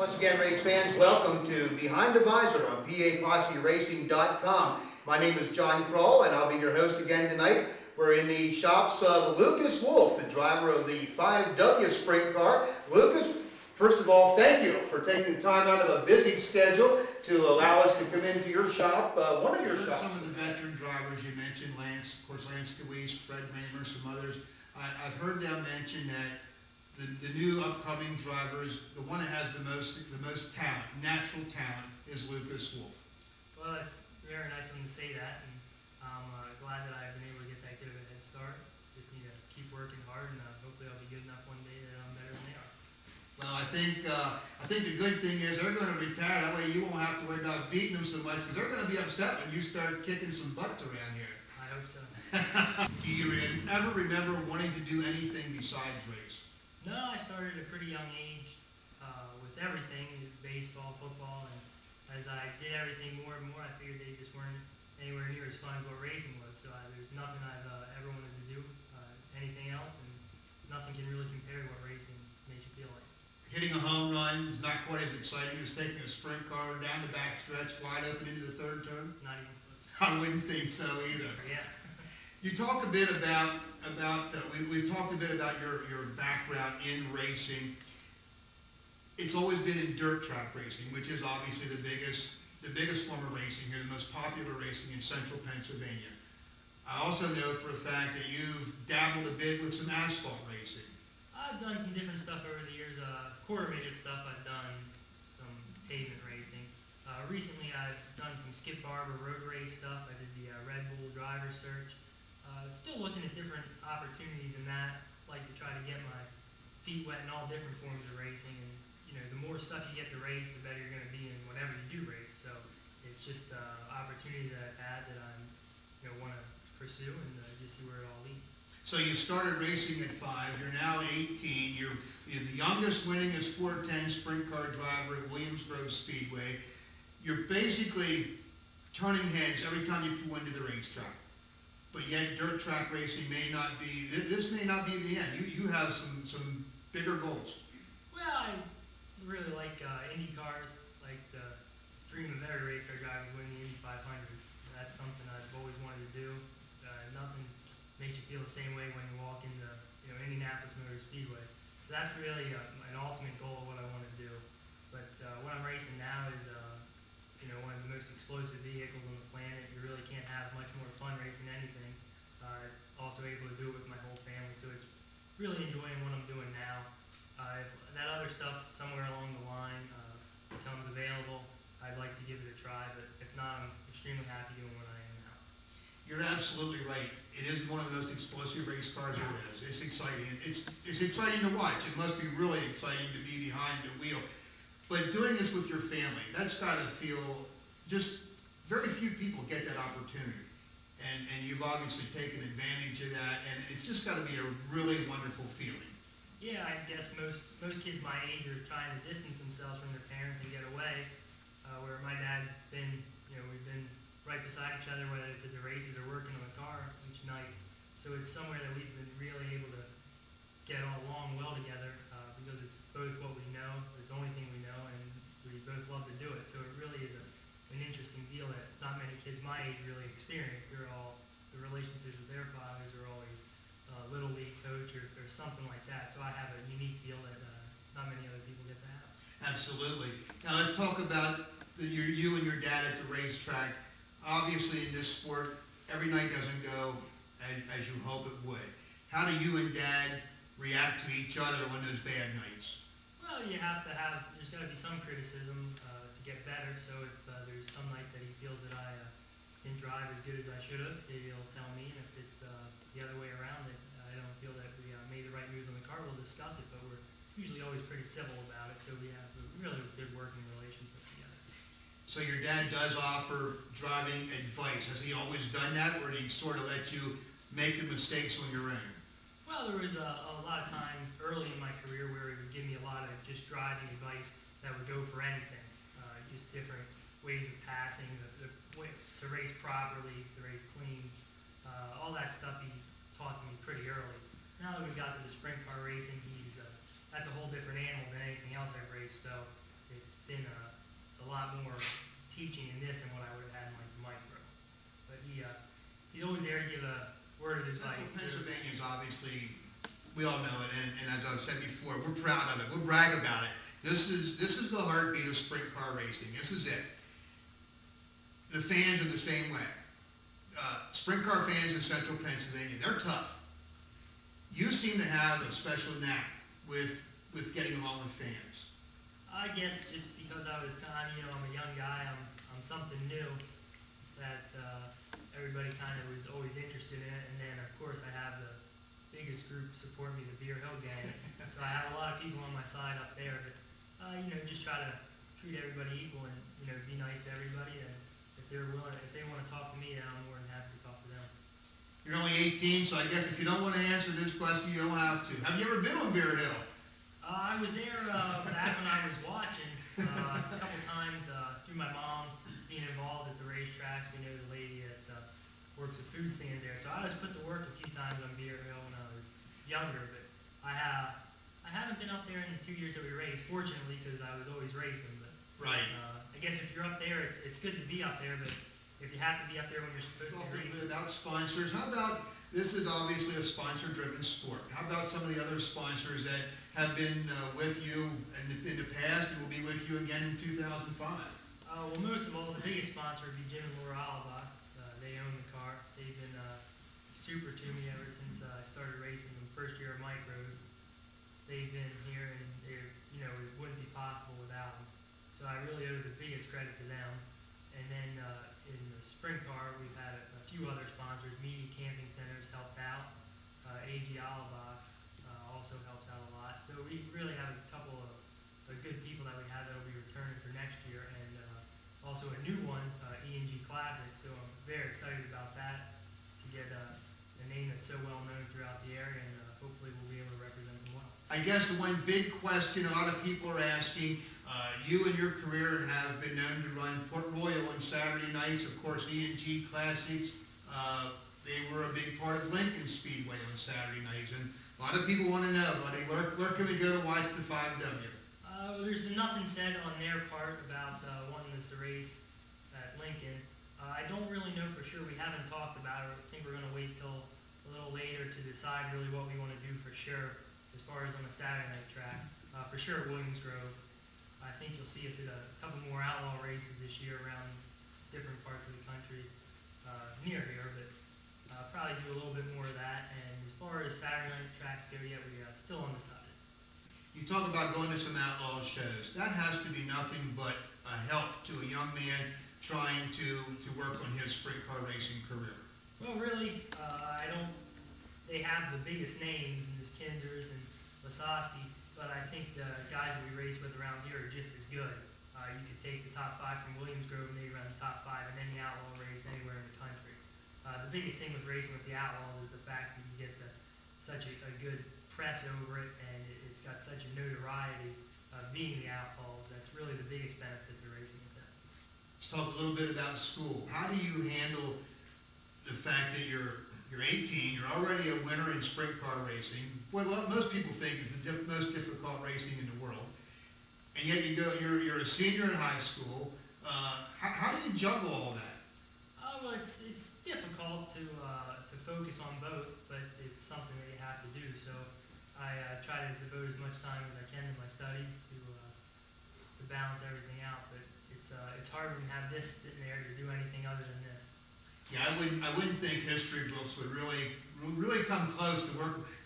Once again, race fans, welcome to Behind the Visor on PAPosseRacing.com. My name is John Krall, and I'll be your host again tonight. We're in the shops of Lucas Wolfe, the driver of the 5W Sprint car. Lucas, first of all, thank you for taking the time out of a busy schedule to allow us to come into your shop, one of your shops. Some of the veteran drivers you mentioned, Lance, of course, Lance Deweese, Fred Raymer, some others. I've heard them mention that the new upcoming drivers, the one that has the most talent, natural talent, is Lucas Wolfe. Well, it's very nice of them to say that, and I'm glad that I've been able to get that good of a head start. Just need to keep working hard, and hopefully I'll be good enough one day that I'm better than they are. Well, I think the good thing is they're going to retire. That way you won't have to worry about beating them so much, because they're going to be upset when you start kicking some butts around here. I hope so. Do you ever remember wanting to do anything besides race? No, I started at a pretty young age with everything, baseball, football, and as I did everything more and more, I figured they just weren't anywhere near as fun as what racing was. So there's nothing I've ever wanted to do, anything else, and nothing can really compare to what racing makes you feel like. Hitting a home run is not quite as exciting as taking a sprint car down the back stretch, wide open into the third turn. Not even close. I wouldn't think so either. Yeah. You talk a bit about we've talked a bit about your background in racing. It's always been in dirt track racing, which is obviously the biggest form of racing here, the most popular racing in central Pennsylvania. I also know for a fact that you've dabbled a bit with some asphalt racing. I've done some different stuff over the years. Quarter-midget stuff, I've done some pavement racing. Recently, I've done some Skip Barber road race stuff. I did the Red Bull driver search. Still looking at different opportunities in that. Like to try to get my feet wet in all different forms of racing. And you know, the more stuff you get to race, the better you're going to be in whatever you do race. So it's just an opportunity that I've had that I'm want to pursue and just see where it all leads. So you started racing at 5. You're now 18. You're the youngest winningest 410 sprint car driver at Williamsgrove Speedway. You're basically turning heads every time you pull into the racetrack. But yet dirt track racing may not be, this may not be the end. You have some bigger goals. Well, I really like Indy cars. Like the dream of every race car driver is winning the Indy 500. That's something I've always wanted to do. Nothing makes you feel the same way when you walk into Indianapolis Motor Speedway. So that's really an ultimate goal of what I want to do. But what I'm racing now is one of the most explosive vehicles on the planet. You really can't have much more fun racing anything. Also able to do it with my whole family, so it's really enjoying what I'm doing now. If that other stuff somewhere along the line becomes available, I'd like to give it a try, but if not, I'm extremely happy doing what I am now. You're absolutely right. It is one of the most explosive race cars there is. It's exciting. It's exciting to watch. It must be really exciting to be behind the wheel. But doing this with your family, that's got to feel just very few people get that opportunity. And you've obviously taken advantage of that, and it's just got to be a really wonderful feeling. Yeah, I guess most kids my age are trying to distance themselves from their parents and get away. Where my dad's been, we've been right beside each other, whether it's at the races or working on the car each night. So it's somewhere that we've been really able to get along well together because it's both what we know, it's the only thing we know, and we both love to do it. So it really is an interesting deal that not many kids my age really experience. The relationships with their fathers are always little league coach or something like that. So I have a unique deal that not many other people get to have. Absolutely. Now let's talk about you and your dad at the racetrack. Obviously in this sport, every night doesn't go as you hope it would. How do you and Dad react to each other on those bad nights? Well, there's got to be some criticism to get better. So if there's some night that he feels that I didn't drive as good as I should have, he'll tell me. And if it's the other way around, that I don't feel that we made the right moves on the car, we'll discuss it. But we're usually always pretty civil about it. So we have a really good working relationship together. So your dad does offer driving advice. Has he always done that, or did he sort of let you make the mistakes on your own? Well, there was a lot of times early in my career where he would give me a lot of just driving advice that would go for anything, just different ways of passing, the way to race properly, to race clean, all that stuff he taught me pretty early. Now that we've got to the sprint car racing, that's a whole different animal than anything else I've raced. So it's been a lot more teaching in this than what I would have had in like the micro. But he's always there to give a word of advice. Central Pennsylvania is obviously, we all know it, and as I've said before, we're proud of it. We'll brag about it. This is the heartbeat of sprint car racing. This is it. The fans are the same way. Sprint car fans in Central Pennsylvania, they're tough. You seem to have a special knack with getting along with fans. I guess just because I was kind of, I'm a young guy, I'm something new that everybody kind of was always interested in it. And then of course I have the biggest group support me, the Beer Hill Gang. So I have a lot of people on my side up there that, just try to treat everybody equal and, be nice to everybody. And if they're willing, if they want to talk to me, then I'm more than happy to talk to them. You're only 18, so I guess if you don't want to answer this question, you don't have to. Have you ever been on Beer Hill? I was there back when I was watching a couple times through my mom being involved at the racetracks. We know the lady that works at food stands there, so I was put to work a few times on Beer Hill when I was younger. But I haven't been up there in the 2 years that we raced, fortunately, because I was always racing. But Right. I guess if you're up there, it's good to be up there, but if you have to be up there when you're supposed Talk to a be little bit racing. about sponsors. How about, this is obviously a sponsor-driven sport. How about some of the other sponsors that have been with you in the past and will be with you again in 2005? Well, most of all, the biggest sponsor would be Jim and Laura Alabach. They own the car. They've been super to me ever since I started racing in the first year of micros. They've been here, and it wouldn't be possible without them. So I really owe the biggest credit to them. And then in the sprint car, we've had a few other sponsors. Media Camping Centers helped out. AG Alabach also helps out a lot. So we really have a couple of good people that we have that will be returning for next year, and also a new one, E&G Classic. So I'm very excited about that, to get a name that's so well known throughout the area, and hopefully we'll be able to represent them well. I guess the one big question a lot of people are asking, you in your career have been known to run Port Royal on Saturday nights, of course E&G Classics. They were a big part of Lincoln Speedway on Saturday nights, and a lot of people want to know, buddy, where can we go to watch the 5W? Well, there's been nothing said on their part about wanting us to race at Lincoln. I don't really know for sure. We haven't talked about it. I think we're going to wait till a little later to decide really what we want to do for sure as far as on a Saturday night track. For sure at Williams Grove. I think you'll see us at a couple more outlaw races this year around different parts of the country near here, but probably do a little bit more of that. And as far as Saturday night tracks go, yeah, we still undecided. You talk about going to some outlaw shows. That has to be nothing but a help to a young man trying to work on his sprint car racing career. Well, really, they have the biggest names in this Kinzers and Lasowski, but I think the guys that we race with around here are just as good. You could take the top 5 from Williams Grove and maybe run the top 5 in any outlaw race anywhere in the country. The biggest thing with racing with the outlaws is the fact that you get such a good press over it, and it's got such a notoriety being the outlaws. That's really the biggest benefit to racing with them. Let's talk a little bit about school. How do you handle the fact that you're 18, you're already a winner in sprint car racing, what most people think is the most difficult racing in the world, and yet you're a senior in high school. How do you juggle all that? Well, it's difficult to focus on both, but it's something that you have to do. So I try to devote as much time as I can to my studies to balance everything out. But it's hard when you have this sitting there to do anything other than this. Yeah, I wouldn't think history books would really come close to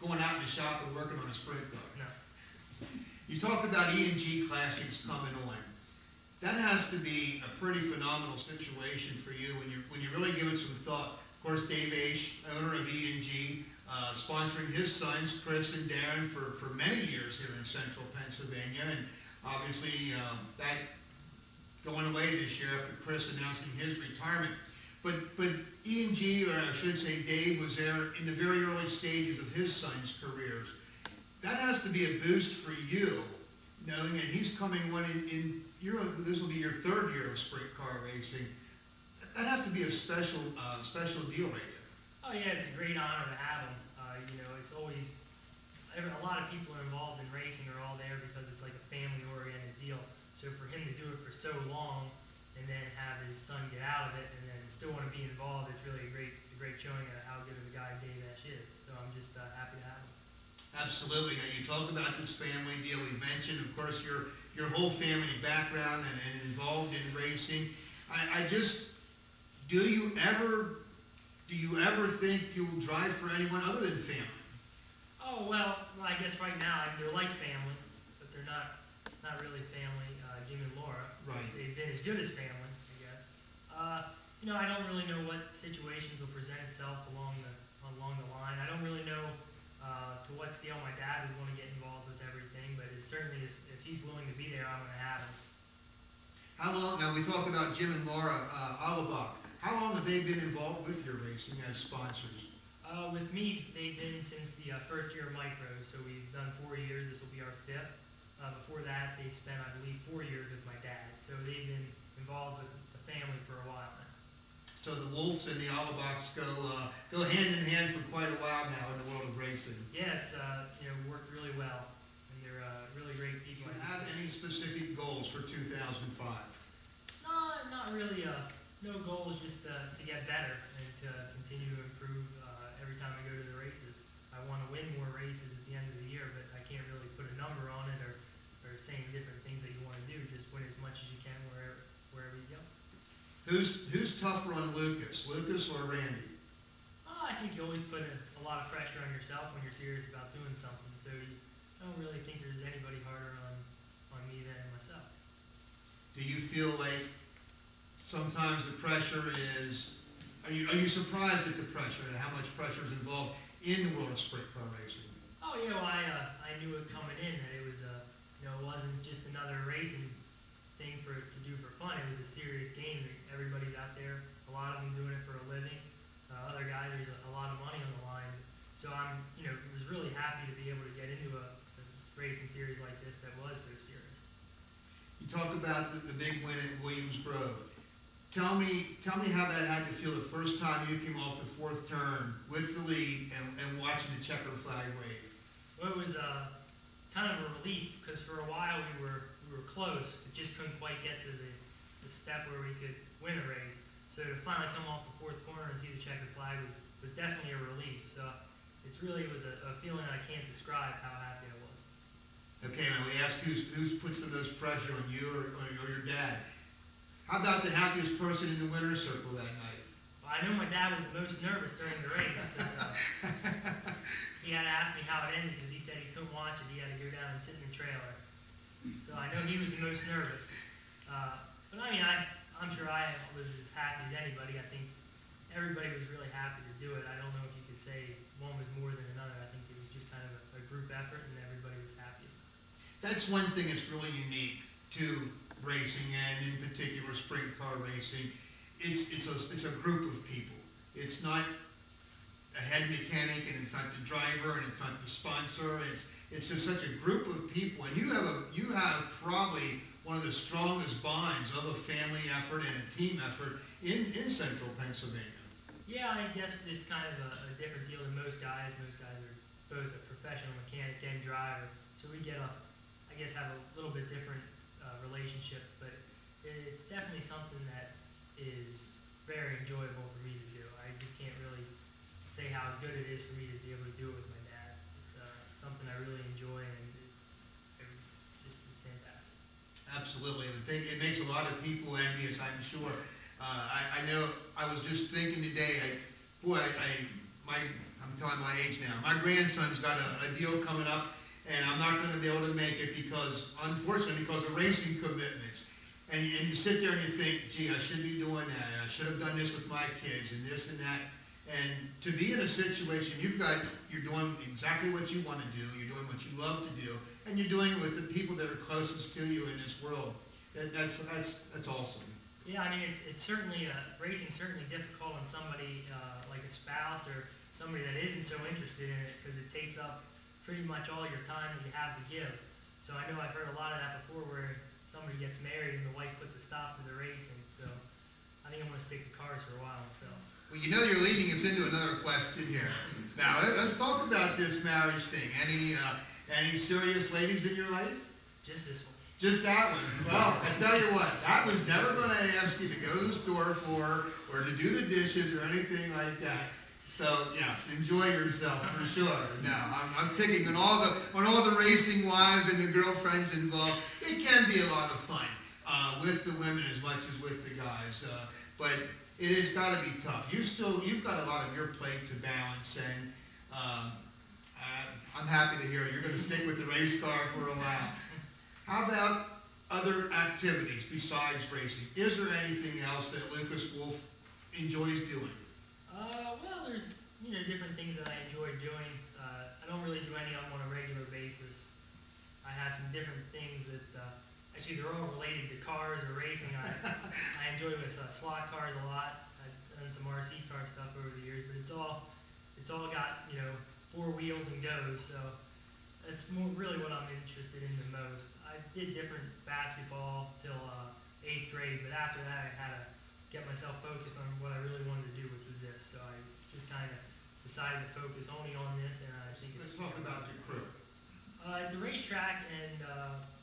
going out in the shop and working on a sprint car. No. You talk about E&G Classics coming on. That has to be a pretty phenomenal situation for you when you really give it some thought. Of course, Dave Aish, owner of E&G, sponsoring his sons, Chris and Darren, for many years here in central Pennsylvania, and obviously that going away this year after Chris announcing his retirement. But E&G, or I should say Dave, was there in the very early stages of his sons' careers. That has to be a boost for you, knowing that he's coming on this will be your 3rd year of sprint car racing. That has to be a special deal right there. Oh yeah, it's a great honor to have him. It's always a lot of people involved in racing are all there because it's like a family-oriented deal. So for him to do it for so long and then have his son get out of it and then still want to be involved, it's really a great showing of how good of a guy Dave Ash is. So I'm just happy to have him. Absolutely. Now, you talk about this family deal. We mentioned, of course, your whole family background and involved in racing. Do you ever think you'll drive for anyone other than family? Oh, well, I guess right now they're like family, but they're not really family, Jim and Laura. Right. They've been as good as family, I guess. I don't really know what situations will present itself along the line. I don't really know to what scale my dad would want to get involved with everything, but it certainly is, if he's willing to be there, I'm going to have him. How long, now we talk about Jim and Laura Auerbach. How long have they been involved with your racing as sponsors? With me, they've been since the first year of micro, so we've done 4 years. This will be our 5th. Before that, they spent, I believe, 4 years with my dad. So they've been involved with the family for a while now. So the Wolfes and the Auerbachs go hand in hand for quite a while now in the world of racing. Yeah, it's worked really well, and they're really great Do people. you have any specific goals for 2005? No, not really. No goals, just to get better and to continue to improve every time I go to the races. I want to win more races at the end of the year, but I can't really put a number on it or saying different things that you want to do. Just win as much as you can wherever you go. Who's tougher on Lucas or Randy? I think you always put a lot of pressure on yourself when you're serious about doing something. So I don't really think there's anybody harder on me than myself. Do you feel like sometimes the pressure is, are you surprised at the pressure and how much pressure is involved in the world of sprint car racing? Oh, yeah, well, I knew it coming in that it was it wasn't just another racing thing to do for fun. It was a serious game that everybody's out there. A lot of them doing it for a living. Other guys, there's a lot of money on the line. So I'm, was really happy to be able to get into a racing series like this that was so serious. You talk about the big win at Williams Grove. Tell me how that had to feel the first time you came off the 4th turn with the lead and watching the checker flag wave. Well, it was kind of a relief because for a while we were close, but just couldn't quite get to the step where we could win a race. So to finally come off the 4th corner and see the checkered flag was definitely a relief. So it was a feeling I can't describe how happy I was. Okay, now we ask who's put some of those pressure on you or your dad. How about the happiest person in the winner's circle that night? Well, I know my dad was the most nervous during the race because he had to ask me how it ended because he said he couldn't watch it. He had to go down and sit in the trailer. So I know he was the most nervous. But I mean, I'm sure I was as happy as anybody. I think everybody was really happy to do it. I don't know if you could say one was more than another. I think it was just kind of a group effort and everybody was happy. That's one thing that's really unique to racing and in particular sprint car racing. It's a group of people. It's not a head mechanic and it's not the driver and it's not the sponsor. It's just such a group of people, and you have probably one of the strongest bonds of a family effort and a team effort in central Pennsylvania. Yeah, I guess it's kind of a different deal than most guys. Most guys are both a professional mechanic and driver, so we have a little bit different relationship, but it's definitely something that is very enjoyable for me to do. I just can't really say how good it is for me to be able to do it with my dad. It's something I really enjoy, and it's fantastic. Absolutely. It makes a lot of people envious, I'm sure. I know I was just thinking today, I'm telling my age now. My grandson's got a deal coming up, and I'm not going to be able to make it unfortunately, because of racing commitments. And you sit there and you think, gee, I should be doing that. I should have done this with my kids and this and that. And to be in a situation, you're doing exactly what you want to do. You're doing what you love to do, and you're doing it with the people that are closest to you in this world. That's awesome. Yeah, I mean, it's certainly racing's certainly difficult on somebody like a spouse or somebody that isn't so interested in it because it takes up pretty much all your time that you have to give. So I know I've heard a lot of that before where somebody gets married and the wife puts a stop to the racing. So I think I'm going to stick to cars for a while myself. Well, you're leading us into another question here. Now, let's talk about this marriage thing. Any serious ladies in your life? Just this one. Just that one. Well, I tell you what, that was never going to ask you to go to the store for or to do the dishes or anything like that. So yes, enjoy yourself for sure. Now I'm picking on all the racing wives and the girlfriends involved. It can be a lot of fun with the women as much as with the guys, but it has got to be tough. You've got a lot of your plate to balance, and I'm happy to hear you're going to stick with the race car for a while. How about other activities besides racing? Is there anything else that Lucas Wolfe enjoys doing? Well, there's different things that I enjoy doing. I don't really do any of them on a regular basis. I have some different things that actually they're all related to cars or racing. I enjoy with slot cars a lot. I've done some RC car stuff over the years, but it's all got 4 wheels and goes. So that's really what I'm interested in the most. I did different basketball till 8th grade, but after that I had to get myself focused on what I really wanted to do, which was this. So I just kind of decided to focus only on this, and I think Let's talk about the crew. at the racetrack, and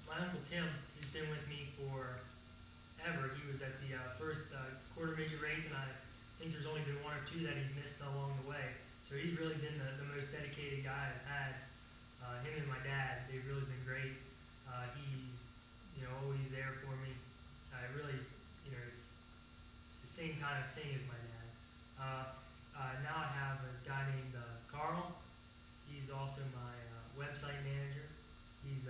my Uncle Tim, he's been with me forever. He was at the first quarter midget race, and I think there's only been 1 or 2 that he's missed along the way. So he's really been the most dedicated guy I've had. Him and my dad, they've really been great. He's always there for me. I really, it's the same kind of thing as my dad. Now I have a guy named Krall. He's also my website manager. He's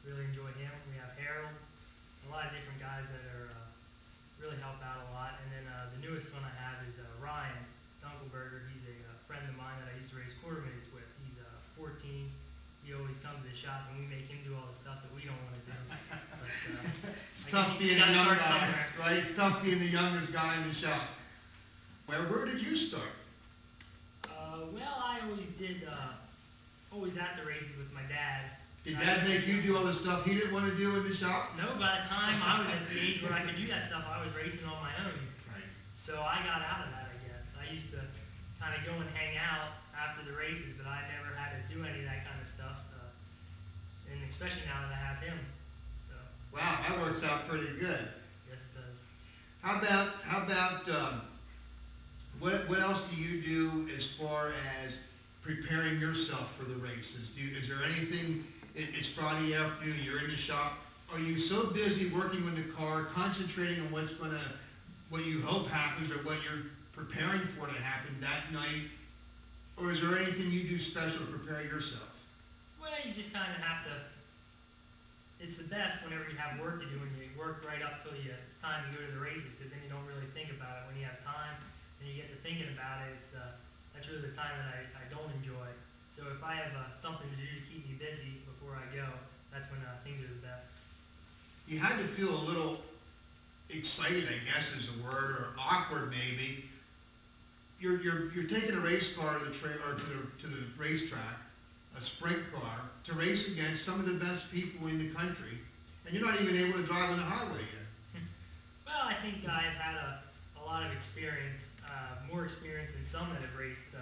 really enjoy him. We have Harold, a lot of different guys that are really help out a lot. And then the newest one I have is Ryan Dunkelberger. He's a friend of mine that I used to race quarter midgets with. He's 14. He always comes to the shop, and we make him do all the stuff that we don't want to do. But, It's tough being a young guy, right? It's tough being the youngest guy in the shop. Where did you start? Well, I always did, always at the races with my dad. Did Dad make you do all the stuff he didn't want to do in the shop? No, by the time I was at the age where I could do that stuff, I was racing on my own. Right. So I got out of that, I guess. I used to kind of go and hang out after the races, but I never had to do any of that kind of stuff. And especially now that I have him. So. Wow, that works out pretty good. Yes, it does. How about what else do you do as far as preparing yourself for the races? Is there anything? It's Friday afternoon. You're in the shop. Are you so busy working with the car, concentrating on what you hope happens, or what you're preparing for to happen that night? Or is there anything you do special to prepare yourself? Well, you just kind of have to. It's the best whenever you have work to do and you work right up till it's time to go to the races, because then you don't really think about it. When you have time and you get to thinking about it, that's really the time that I don't enjoy. So if I have something to do to keep me busy before I go, that's when things are the best. You had to feel a little excited, I guess is the word, or awkward maybe. You're taking a race car to the racetrack, a sprint car, to race against some of the best people in the country, and you're not even able to drive on the highway yet. Well, I think I've had a lot of experience, more experience than some that have raced,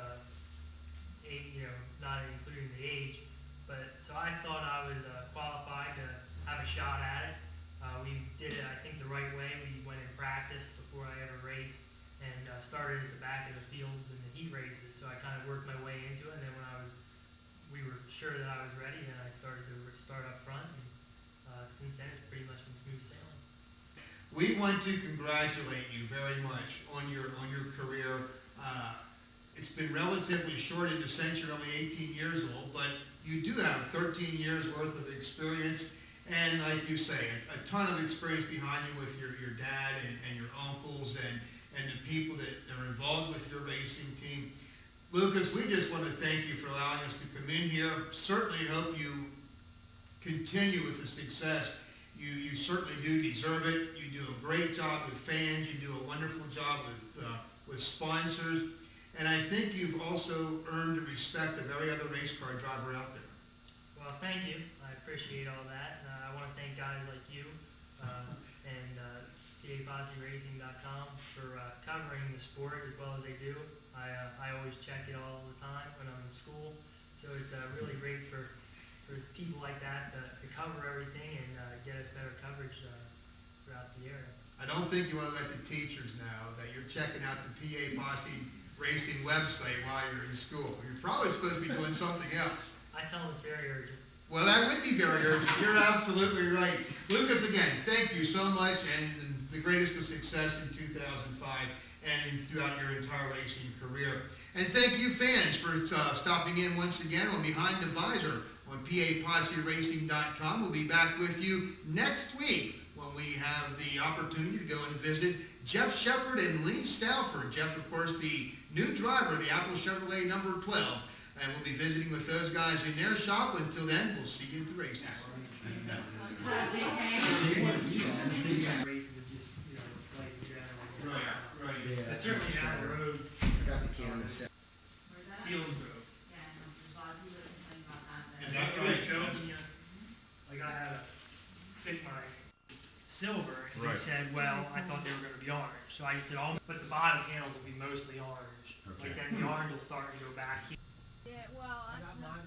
not including the age. But so I thought I was qualified to have a shot at it. We did it, I think, the right way. We went and practiced before I ever raced, and started at the back of the fields in the heat races. So I kind of worked my way into it, and then when we were sure that I was ready, then I started to start up front, and since then it's pretty much been smooth sailing. We want to congratulate you very much on your career. It's been relatively short in the sense you're only 18 years old, but you do have 13 years worth of experience, and like you say, a ton of experience behind you with your dad and your uncles and the people that are involved with your racing team. Lucas, we just want to thank you for allowing us to come in here. Certainly hope you continue with the success. You certainly do deserve it. You do a great job with fans. You do a wonderful job with sponsors. And I think you've also earned the respect of every other race car driver out there. Well, thank you. I appreciate all that. I want to thank guys like you and PAPosseRacing.com for covering the sport as well as they do. I always check it all the time when I'm in school. So it's really great for for people like that to cover everything and get us better coverage throughout the area. I don't think you want to let the teachers know that you're checking out the PA Posse Racing website while you're in school. You're probably supposed to be doing something else. I tell them it's very urgent. Well, that would be very urgent. You're absolutely right. Lucas, again, thank you so much, and the greatest of success in 2005 and throughout your entire racing career. And thank you, fans, for stopping in once again on Behind the Visor on PAPosseRacing.com. We'll be back with you next week when we have the opportunity to go and visit Jeff Shepard and Lee Stauffer. Jeff, of course, the new driver of the Apple Chevrolet number 12. And we'll be visiting with those guys in their shop. Until then, we'll see you at the races. But certainly down the road, Got the camera set. Sealing Grove. Yeah, no, there's a lot of people that complain about that. Is that It was right? joking, like I had to pick my silver, and Right. he said, well, I thought they were gonna be orange. So I said, but the bottom panels will be mostly orange. Okay. Like then the orange will start and go back here. Yeah, well, that's not.